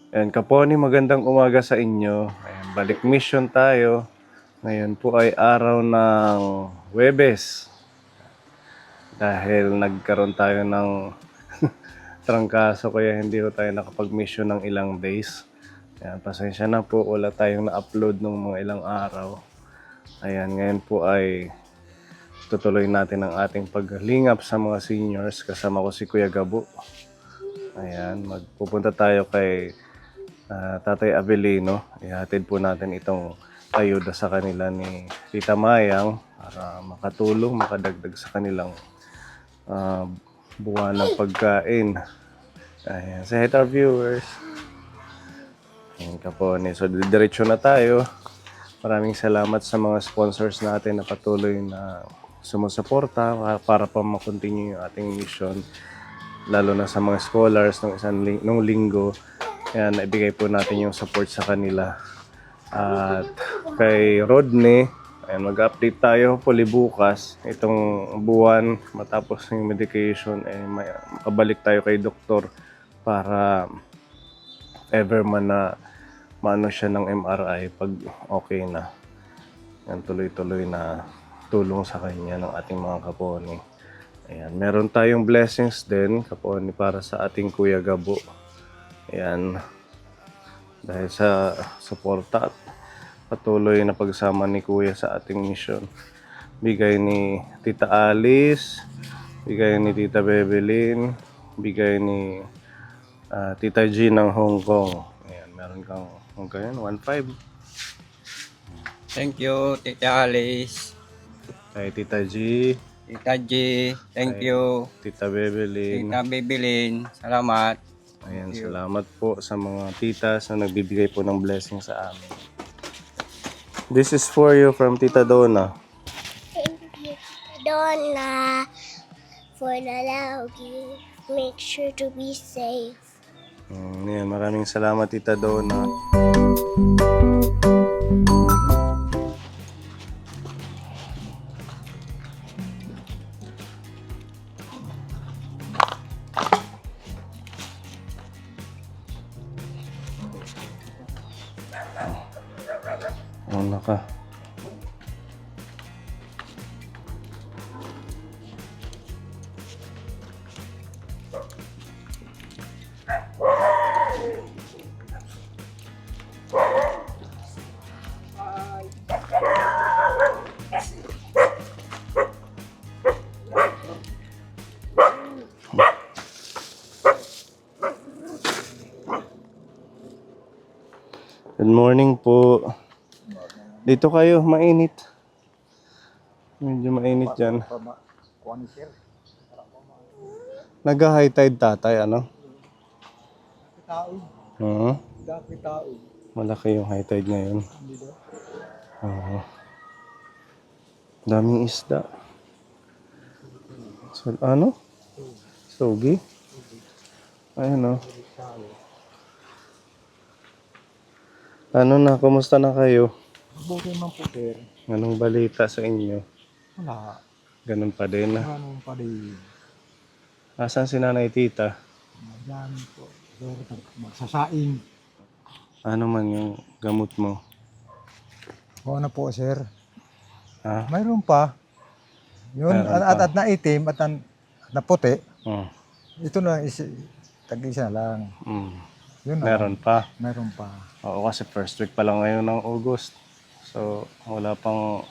Ayan, Kaponi, magandang umaga sa inyo. Ayan, balik mission tayo. Ngayon po ay araw ng Huwebes. Dahil nagkaroon tayo ng trangkaso kaya hindi ko tayo nakapag-mission ng ilang days. Ayan, pasensya na po, wala tayong na-upload ng mga ilang araw. Ayan, ngayon po ay tutuloy natin ang ating paglingap sa mga seniors. Kasama ko si Kuya Gabo. Ayan, magpupunta tayo kay Tatay Avelino. Ihatid po natin itong ayuda sa kanila ni Tita Mayang para makatulong, makadagdag sa kanilang uh, buwan ng pagkain. Ayan, say hi to our viewers. Ayan, Kapone. So, diretso na tayo. Maraming salamat sa mga sponsors natin na patuloy na sumusuporta para pa makontinue yung ating mission. Lalo na sa mga scholars nung linggo. Kaya naibigay po natin yung support sa kanila. At kay Rodney, ayan, mag-update tayo hopefully bukas. Itong buwan, matapos yung medication, makabalik tayo kay doktor para ever man na maano siya ng MRI pag okay na. Yan, tuloy-tuloy na tulong sa kanya ng ating mga kaponi. Ayan, meron tayong blessings din, kaponi, para sa ating Kuya Gabo. Ayan, dahil sa suporta at patuloy na pagsama ni Kuya sa ating mission. Bigay ni Tita Alice, bigay ni Tita Bebelin, bigay ni Tita G ng Hong Kong. Ayan, meron kang ganyan, 1.5. Thank you, Tita Alice. Kay Tita G, Tita G, thank you. Tita Bebelin. Tita Bibilin, salamat. Ayan, salamat po sa mga titas na nagbibigay po ng blessing sa amin. This is for you from Tita Donna. Thank you, Donna, for the love gift. Make sure to be safe. Ayan, maraming salamat, Tita Donna. Ano ka? Good morning po. Dito kayo, mainit. Medyo mainit dyan. Nag-high tide tatay, ano? Malaki yung high tide ngayon. Daming isda. So, ano? Sogi? Ayun, oh. Ano na, kumusta na kayo? Mabuti man po, sir. Anong balita sa inyo? Wala. Ganun pa din. Ganun pa rin. Asan si Nanay Tita? Madami po. Sir, magsasaing. Ano man yung gamot mo? O ano po, sir? Ha? Mayroon pa. Yun, Mayroon at pa. naitim at na puti. Hmm. Ito na, tag-isa lang. Yun na. Meron pa. Mayroon pa. Oo, kasi first week pa lang ngayon ng August. So, wala pang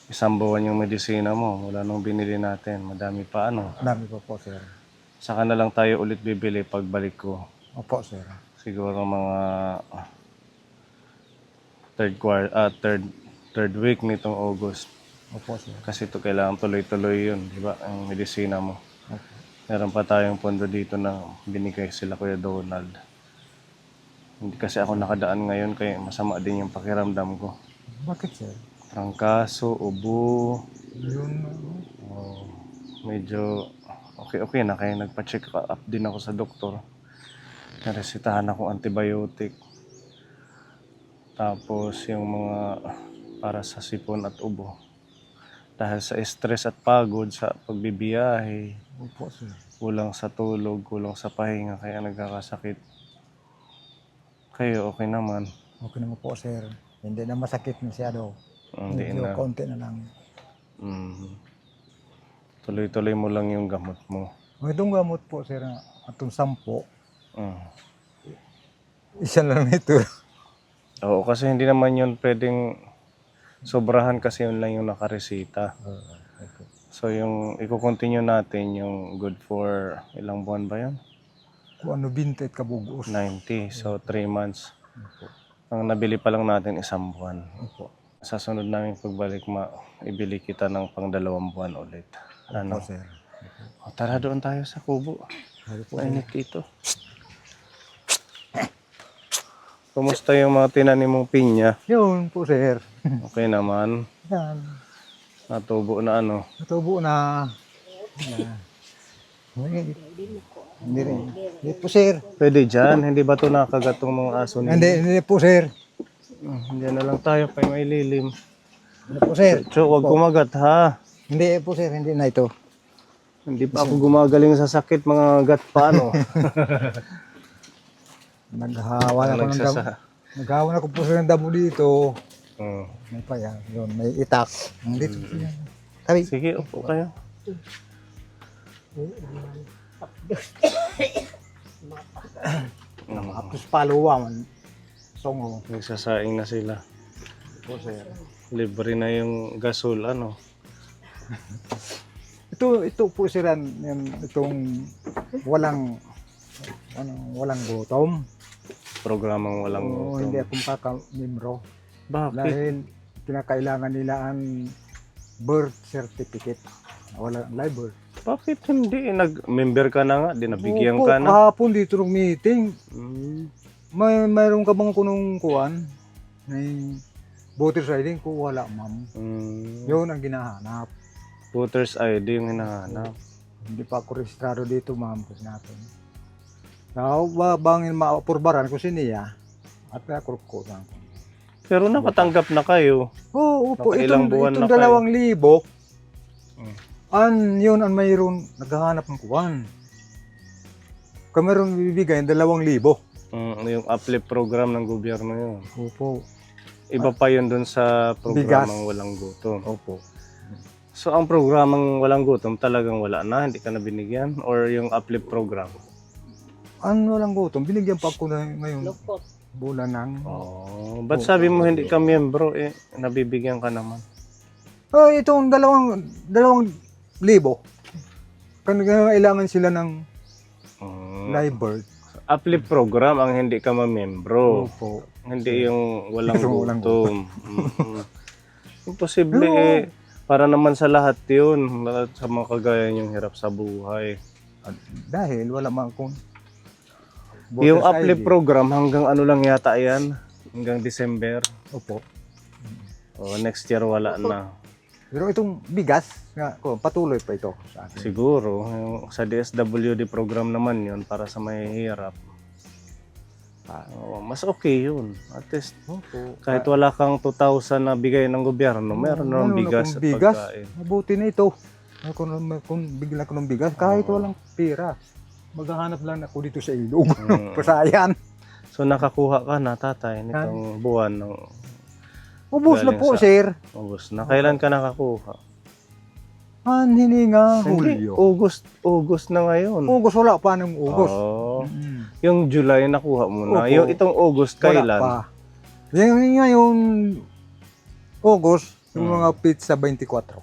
isang buwan yung medisina mo. Wala nung binili natin. Madami pa, ano. Madami pa po, sir. Saka na lang tayo ulit bibili pagbalik ko. Opo, sir. Siguro mga third week nitong August. Opo, sir. Kasi ito kailangan tuloy-tuloy yun, di ba? Ang medisina mo. Opo. Meron pa tayong pondo dito na binigay sila Kuya Donald. Hindi kasi ako nakadaan ngayon kaya masama din yung pakiramdam ko. Bakit, sir? Trangkaso, ubo. Yun. Medyo okay na kaya nagpa-check up din ako sa doktor. Naresitahan ako antibiotic. Tapos yung mga para sa sipon at ubo. Dahil sa stress at pagod sa pagbibiyahe, Opo, sir. kulang sa tulog, kulang sa pahinga, kaya nagkakasakit. Kayo, okay naman. Okay naman po, sir. Hindi na masakit masyado. Hindi Medyo na. konti na lang. Tuloy-tuloy mo lang yung gamot mo. Itong gamot po, sir, atong 10, Mm. isa lang ito. Oo, kasi hindi naman yun pwedeng sobrahan kasi yun lang yung nakaresita. So yung i-continue natin yung good for ilang buwan ba yun? Kung ano, 20 at kabugos. 90. So 3 months. Ang nabili pa lang natin 1 buwan. Opo. Sa sunod namin pagbalik, ibili kita ng pang 2 buwan ulit. Ano? Opo, sir. O, tara doon tayo sa kubo. Sabi po, Mainit dito. Kumusta yung mga tinanim mong pinya? yun po, sir. Okay naman. Yan. Natubo na ano. Natubo na. Hindi rin. Hindi po, sir. Pwede dyan. Hindi ba ito nakagatong mga aso ninyo? Hindi po, sir. Diyan na lang tayo kay may lilim. Hindi po, sir. Cho, huwag kumagat ha. Hindi po, sir. Hindi na ito. Hindi pa ako gumagaling sa sakit mga gat pa ano. Naghawa na ako ng damo. Nagsasa. Naghawa na ako po, sir, ng damo dito. Hmm. May pa yan. Yun, may itak. Dito. Tabi. Sige, upo kayo. Tapos paluwang. Songo. Nagsasaing na sila. Po, sir. Libre na yung gasol ano. Ito po, sir, itong walang gutom. Programang walang Oo, gutom. hindi ako makaka-membro. Bakit? Dahil kinakailangan nila ang birth certificate. Wala live birth. Bakit hindi? Nag-member ka na nga, dinabigyan Opo, ka na. kahapon dito ng meeting. Hmm. Mayroon ka bang kunong kuwan? May voter's ID ko wala, ma'am. Hmm. Yun ang ginahanap. Voter's ID yung hinahanap. Hindi pa ako rehistrado dito, ma'am, kasi natin. Now, bangin maapurbaran ko siniya at ako ko na. Pero nakatanggap na kayo. Oo, opo, Nakailang buwan itong na kayo. 2,000. Hmm. Yun ang mayroon naghahanap ng kuwan. Kung mayroon bibigay 2,000. Yung uplift program ng gobyerno yun. Opo. Iba pa yun dun sa programang Bigas. walang gutom. Opo. So ang programang walang gutom talagang wala na, hindi ka na binigyan? Or yung uplift program? Ano lang gutom, binigyan pa ako na ngayon. Bulan ng... Oh, ba't sabi mo hindi ka miyembro nabibigyan ka naman? Oh, itong 2,000. Kailangan sila ng live birth. Uplift program ang hindi ka mamembro. Opo. Hindi yung walang Yung walang gutom. Imposible para naman sa lahat yun. Lahat sa mga kagaya yung hirap sa buhay. Dahil wala man akong Yung voter's uplift ID. program hanggang ano lang yata yan? Hanggang December. Opo. O next year wala na. Pero itong bigas, patuloy pa ito sa akin. Siguro, yung sa DSWD program naman yun para sa mahihirap. Mas okay yun. At least, Opo. kahit wala kang 2,000 na bigay ng gobyerno, meron naman bigas at pagkain. Mabuti na ito. Kung bigla ko ng bigas, kahit walang pera, maghahanap lang ako dito sa ilog. Pasayan. So nakakuha ka na, tatay, nitong buwan ng Ubus na Galing po, sa- sir. August na. Kailan ka nakakuha? Hininga Hindi, Hulyo. August na ngayon. August, wala pa ng August. Oo. Mm. Yung July nakuha mo na. Opo. Yung itong August, Wala kailan? pa. Yung ngayon, August, yung mga pizza 24.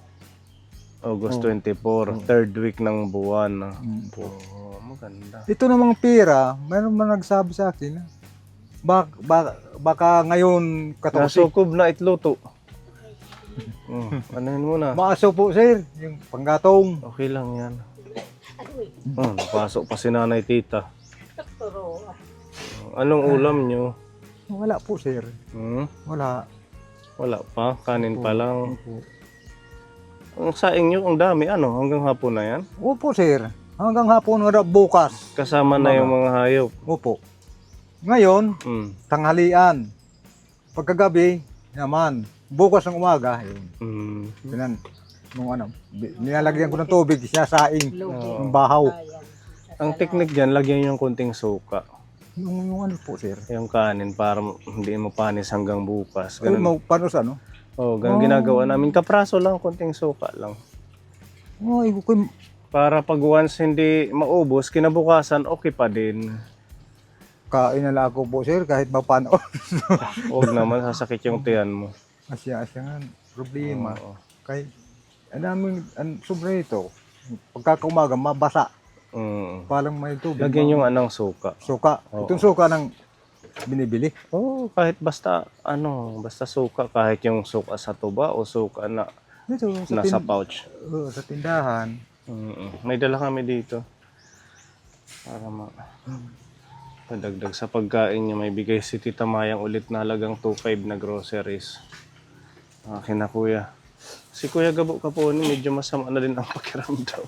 August 24, third week ng buwan. Po. Oo, maganda. Ito namang pera, mayroon man nagsabi sa akin, baka ngayon katusi. Nasukob na itluto. Ano yun muna? Maaso po, sir, yung panggatong. Okay lang yan. Napasok pa si nanay tita. Anong ulam nyo? Wala po, sir. Wala. Wala pa, kanin pa lang. Opo. Ang saing nyo, ang dami. Ano, hanggang hapon na yan? Opo, sir. Hanggang hapon, bukas. Kasama na yung mga hayop. Opo. Ngayon, Mm. tanghalian. Pagkagabi, naman. Bukas ng umaga, yun. Mm. Nilalagyan ko ng tubig, sinasaing ng bahaw. Ang teknik dyan, lagyan yung konting suka. Yung ano po, sir. Yung kanin para hindi mo panis hanggang bukas. Ay, Ganun. paano sa ano? Oh, ganun ginagawa namin. Kapraso lang, konting suka lang. Ay, ko Para pag once hindi maubos, kinabukasan okay pa din. kain na lang ako po, sir, kahit paano. Huwag naman sasakit yung tiyan mo. Asya nga, problema. Oo. Kay, sobra ito. Pagkakaumaga, mabasa. Mm. Parang may tubig. Lagyan yung anong suka. Suka. Oo. Itong suka ng binibili. Oh, kahit basta basta suka, kahit yung suka sa tuba o suka na Ito, nasa pouch. sa tindahan. May dala kami dito. Para padagdag sa pagkain niya, may bigay si Tita Mayang ulit na halagang 2.5 na groceries. Akin na kuya. Si Kuya Gabo Kaponi, medyo masama na din ang pakiramdam.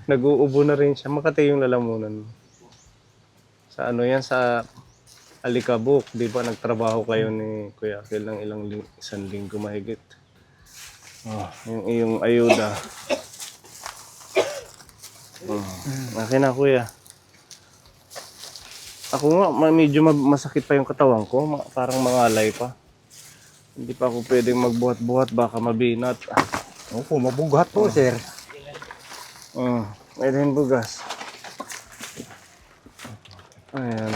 Nag-uubo na rin siya. Makati yung lalamunan. Sa ano yan, sa Alikabok, di ba nagtrabaho kayo ni Kuya Akil ng isang linggo mahigit. Oh, yung iyong ayuda. Akin na kuya. Ako nga, medyo masakit pa yung katawan ko. Parang mangalay pa. Hindi pa ako pwedeng magbuhat-buhat, baka mabinat. Opo, mabunggat po, sir. May rin bugas. Ayan.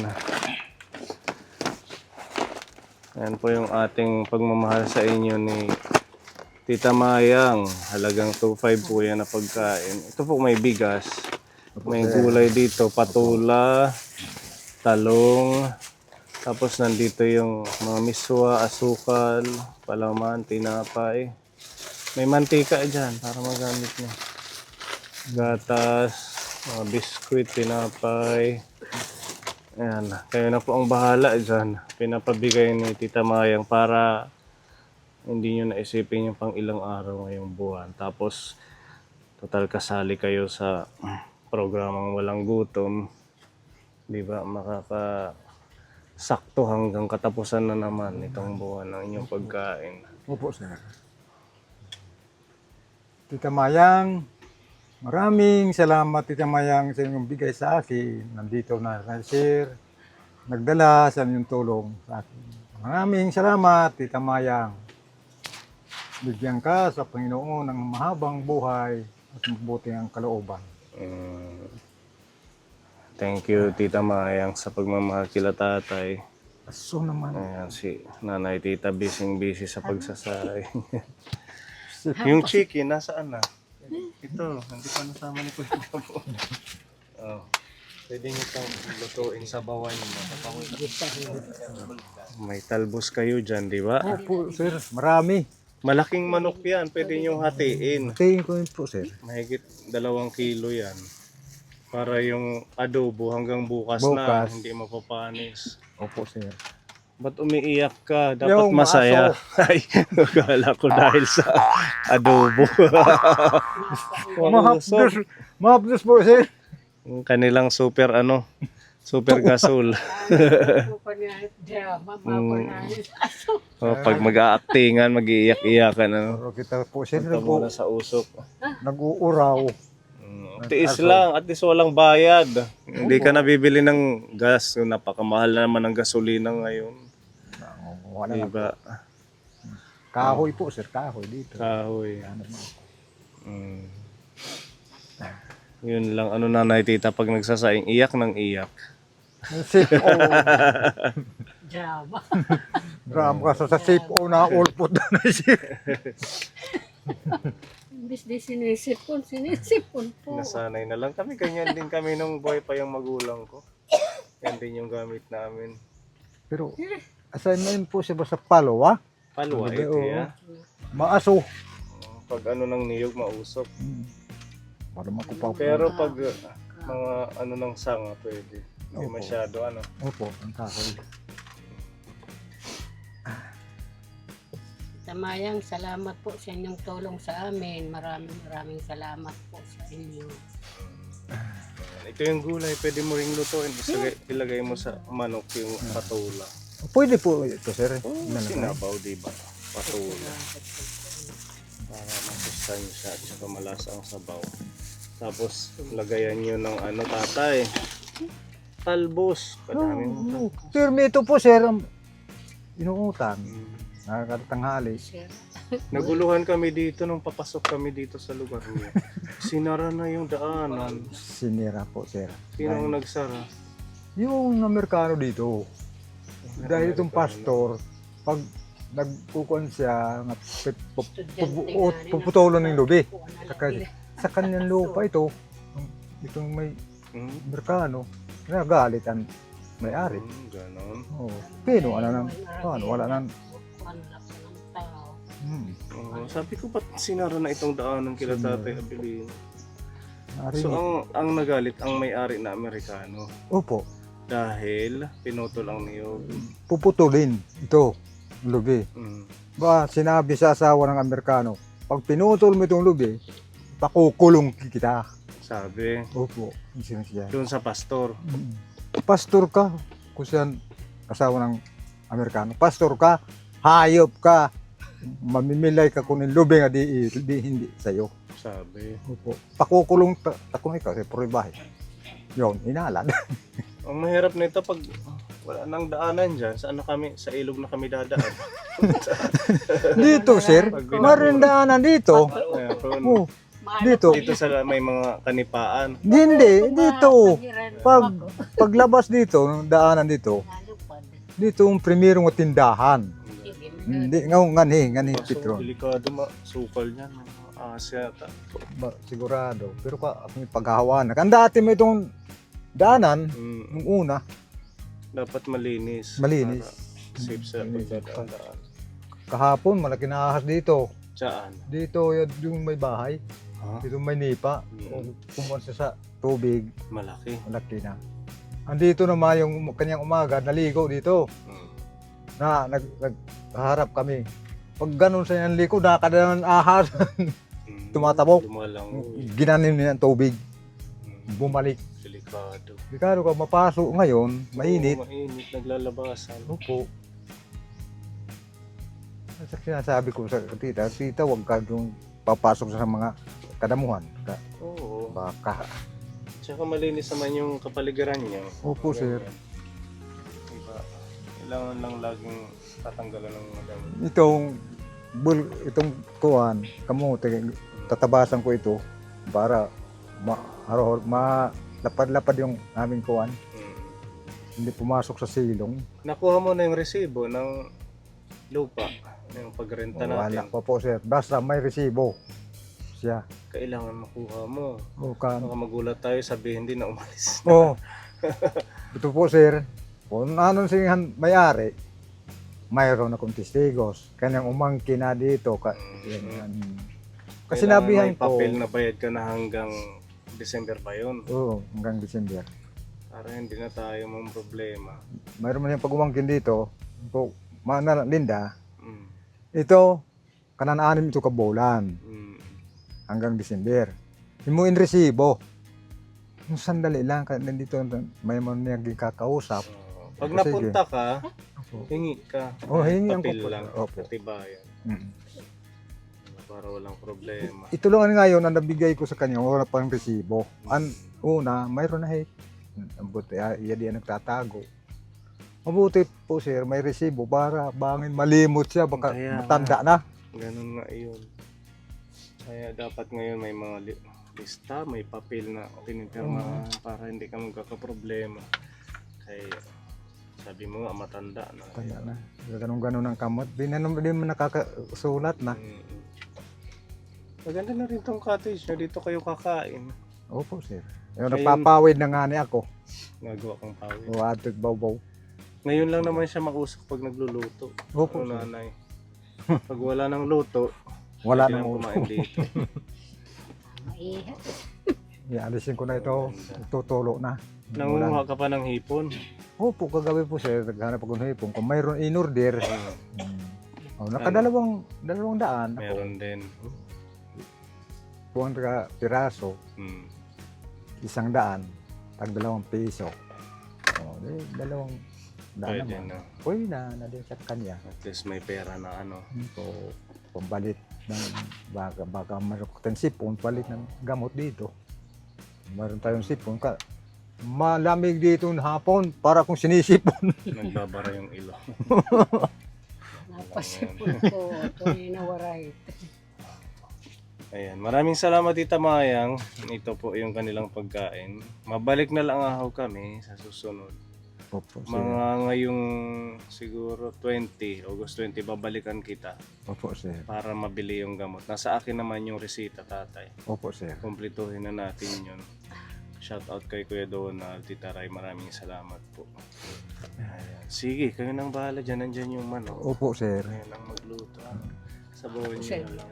Ayan po yung ating pagmamahal sa inyo ni Tita Mayang. Halagang 2.5 po yan na pagkain. Ito po may bigas. May gulay dito, patula, talong. Tapos nandito yung mga miswa, asukal, palaman, tinapay. May mantika dyan para magamit nyo. Gatas, mga biskwit, tinapay. Ayan, kayo na po ang bahala dyan. Pinapabigay ni Tita Mayang para hindi nyo naisipin yung pang ilang araw ngayong buwan. Tapos, total kasali kayo sa programang walang gutom. Di ba? Makakasakto hanggang katapusan na naman itong buwan ng inyong pagkain. Opo, sir. Tita Mayang, maraming salamat, Tita Mayang, sa inyong bigay sa akin. Nandito na sir, nagdala sa inyong tulong sa akin. Maraming salamat, Tita Mayang. Bigyan ka sa Panginoon ng mahabang buhay at mabuti ang kalooban. Thank you, Tita Mayang, sa pagmamahal kila tatay. Aso naman. Ayan, si Nanay Tita busy sa pagsasay. Yung chicken, nasaan na? Ito, hindi pa nasama ni Kuya Gabo. Oh. Pwede nyo pang lutuin sa bawan mo. May talbos kayo dyan, di ba? Opo, sir. Marami. Malaking manok yan, pwede nyo hatiin. Tingin ko yun po, sir. Mahigit 2 kilo yan. Para yung adobo hanggang bukas na, Bukas. hindi mapapanis. Opo, sir. Ba't umiiyak ka? Dapat Yung masaya. Ay, akala ko dahil sa adobo. Mahapdos po, sir. Yung kanilang super super gasol. Pag mag-aactingan, mag-iiyak-iyakan. Pero kita po, sir, Punta muna sa usok. nag-uuraw. Tiis lang, at least walang bayad. Hindi ka nabibili ng gas. Napakamahal na naman ng gasolina ngayon. Wala na. Diba? Kahoy po, sir. Kahoy dito. Kahoy. Yun lang, Nanay Tita, pag nagsasaing, iyak ng iyak. Safe o. Drama ka sa safe o na ulpot na sir. Imbis di sinisipon po. Nasanay na lang kami. Ganyan din kami nung boy pa yung magulang ko. Yan din yung gamit namin. Pero, asan na yun po siya ba sa palo, ha? Palwa, Ano ba, ito oo. ya. Maaso. Pag ng niyog, mausok. Para makupaw. Pero pag mga ng sanga, pwede. Hindi Opo. masyado Opo, ang kahoy. Tamayang, salamat po sa inyong tulong sa amin. Maraming salamat po sa inyo. Ito yung gulay, pwede mo ring lutuin. Ilagay mo sa manok yung patula. Pwede po ito, sir. Sinabaw, diba? Patula. Para masustansya at saka malasa ang sabaw. Tapos, lagayan nyo ng tatay. talbos. Kadaming Pero ito po, sir, ang inuutang. Nakakatanghali. Sir. Naguluhan kami dito nung papasok kami dito sa lugar niya. Sinara na yung daanan. Sinira po, sir. Sino ang nagsara? Yung Amerikano dito. Dahil itong pastor, pag nagkukuhan siya, puputulan ng lubi. Sa kanyang lupa ito, itong may Amerikano, nagalit ang may-ari. Ganon. Oh, pero wala nang, wala nang, Sabi ko ba't sinara na itong daanan kila Tatay Abilino? ari, So ang nagalit ang may-ari na Amerikano opo, dahil pinutol ang niyog. puputulin ito, lubi. Mm. Ba, sinabi sa asawa ng Amerikano, pag pinutol mo itong lubi, pakukulong kita. Sabi Opo, yung siya. doon sa pastor. Pastor ka, kung siya asawa ng Amerikano, pastor ka, hayop ka, mamimilay ka kung lubi nga di hindi sa'yo. Sabi. Opo. Pakukulong takong ikaw sa prubahe. Yun, inalan. Ang mahirap nito pag wala nang daanan dyan, sa ano kami, sa ilog na kami dadaan. Dito, sir, marindaanan dito. Meron. Oh, dito. Dito sa may mga kanipaan. Hindi, dito. Paglabas dito, ng daanan dito, dito ang primerong tindahan. Hindi, ngani, So, Petron. delikado sukal niyan. Asya ta. Sigurado. Pero may paghahawanan. Ang dati mo itong daanan, nung una, Dapat malinis. malinis. Para safe sa pagdadaan. Kahapon, malaki na ahas dito. Saan? Dito, yung may bahay. Ha? Dito may nipa. Kung siya sa tubig, Malaki. malaki na. Andito naman yung kanyang umaga, naligo dito. Na nagharap kami. Pag ganun sa yung liko, nakakada ng ahas. Tumatabok. Dumalang. Ginanin niya ang tubig. Bumalik. Delikado. Bikaro ka mapasok ngayon, mainit. Oo, mainit. Naglalabasan. Opo. At sinasabi ko sa tita, huwag ka yung papasok sa mga kadamuhan. Oo. Baka. Tsaka malinis naman yung kapaligiran niya. Opo, sir. Diba? Kailangan lang laging tatanggalan ng mga dami. Itong kuhan, kamote, tatabasan ko ito para malapad-lapad yung aming kuhan. Hindi pumasok sa silong. Nakuha mo na yung resibo ng lupa, yung pagrenta Wala natin. pa po, sir. Basta may resibo siya. Kailangan makuha mo. Baka magulat tayo, sabihin din na umalis. Oo. Ito po, sir. Kung ano siyang may-ari, mayroon akong testigos. Kanyang umangkin na dito. Kasi Kailangan nabihan may ko. papel na bayad ka na hanggang December pa yun. Oo, hanggang December. Para hindi na tayo mong problema. Mayroon man yung pag-umangkin dito. Po, Mana Linda, Mm. ito, kananaanin ito kabulan. Hanggang December. Himuin resibo. Yung sandali lang, nandito may mga kakausap. Pag Sige. napunta ka, Opo. hingi ka. Oh, hingi ang papel papel. lang. Opo. Katibayan. Para walang problema. Ito lang ngayon ang nabigay ko sa kanya, wala pang resibo. Una, mayroon na hit. Mabuti, iya diyan nagtatago. Mabuti po, sir, may resibo para bangin malimot siya, baka Kaya matanda na. Ganun nga yun. Kaya dapat ngayon may mga lista, may papel na pinipirmahan para hindi ka magkakaproblema. Kaya sabi mo nga matanda na. Tanda na. Ganun-ganun ang kamot. Di mo nakakasulat na. Maganda na rin tong cottage nyo. Dito kayo kakain. Opo, sir. Yung napapawid na nga ni ako. Nagawa kong pawid. O atot baw-baw. Ngayon lang naman siya mausok pag nagluluto. Opo, Ano, sir. nanay. Pag wala nang luto, Wala pwede nang kumain dito. Ialisin ko na ito. Tutulo na. Nangunguha ka pa ng hipon. Opo, kagabi po, sir. Naghanap ako ng hipon. Kung mayroon in-order. Nakadalawang daan. Ako. Meron din. Puwan ka piraso. 100. Tag 2 piso. Dalawang daan Pwede naman. na. Pwede na din sa kanya. At least may pera na ano. So, pambalit ng baka mayroon tayong sipon, palit ng gamot dito. Mayroon tayong sipon, malamig dito ng hapon para kung sinisipon. Nagbabara yung ilo. Napasipon ko. Tuloy na waray. Ayan, maraming salamat Tita Mayang. Ito po yung kanilang pagkain. Mabalik na lang ako kami sa susunod. Opo, sir. Mga ngayong siguro 20, August 20, babalikan kita Opo, sir. para mabili yung gamot. Nasa akin naman yung resita, tatay. Opo, sir. Kumpletuhin na natin yun. Shout out kay Kuya Donald, Tita Ray, maraming salamat po. Ayan. Sige, kayo nang bahala dyan. Nandyan yung manok. Opo, sir. Kayo nang magluto. Sabawan nyo Sir, na lang.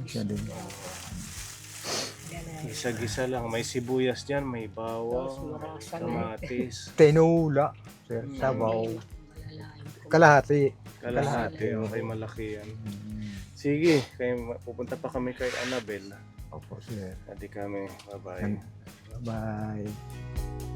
Siya din. Gisa-gisa lang. May sibuyas dyan, may bawang, kamatis. Tinula, sir. Sabaw. Kalahati. Kalahati, okay, malaki yan. Sige, kayo, pupunta pa kami kay Annabel. Opo, sir. Adi kami, bye-bye. Bye.